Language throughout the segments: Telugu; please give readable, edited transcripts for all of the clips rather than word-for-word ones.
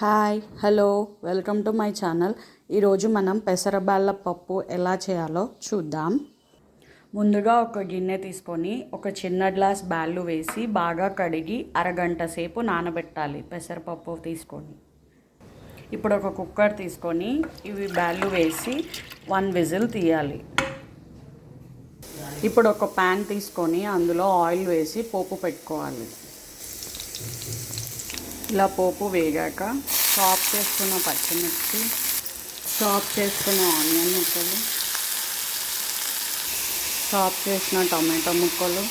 Hi hello welcome to my channel. ఈరోజు మనం పెసరబ్యాళ్ళ పప్పు ఎలా చేయాలో చూద్దాం. ముందుగా ఒక గిన్నె తీసుకొని ఒక చిన్న గ్లాస్ బ్యాళ్ళు వేసి బాగా కడిగి అరగంట సేపు నానబెట్టాలి. పెసరపప్పు తీసుకొని ఇప్పుడు ఒక కుక్కర్ తీసుకొని ఇవి బ్యాళ్ళు వేసి 1 విజిల్ తీయాలి. ఇప్పుడు ఒక ప్యాన్ తీసుకొని అందులో ఆయిల్ వేసి పోపు పెట్టుకోవాలి. ఇలా పోపు వేగాక చాప్ చేసుకున్న పచ్చిమిర్చి, చాప్ చేసుకున్న ఆనియన్ ముక్కలు, చాప్ చేసిన టమాటో ముక్కలు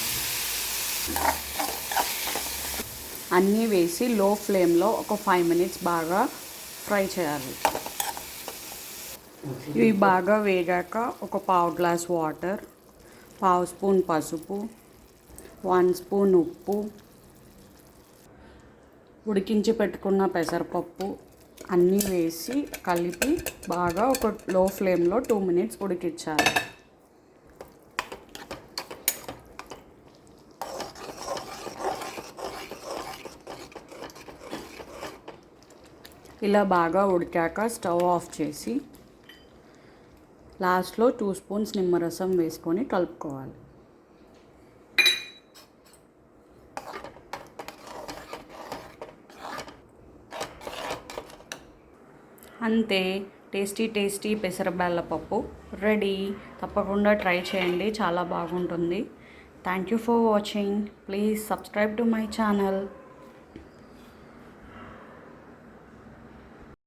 అన్నీ వేసి లో ఫ్లేమ్లో ఒక 5 మినిట్స్ బాగా ఫ్రై చేయాలి. ఇవి బాగా వేగాక ఒక పావు గ్లాస్ వాటర్, పావు స్పూన్ పసుపు, 1 స్పూన్ ఉప్పు, ఉడికించి పెట్టుకున్న పెసరపప్పు అన్నీ వేసి కలిపి బాగా ఒక లో ఫ్లేమ్లో 2 మినిట్స్ ఉడికించాలి. ఇలా బాగా ఉడికాక స్టవ్ ఆఫ్ చేసి లాస్ట్లో 2 స్పూన్స్ నిమ్మరసం వేసుకొని కలుపుకోవాలి. అంతే, టేస్టీ పెసరబ్యాళ్ళ పప్పు రెడీ. తప్పకుండా ట్రై చేయండి, చాలా బాగుంటుంది. Thank you for watching. Please subscribe to my channel.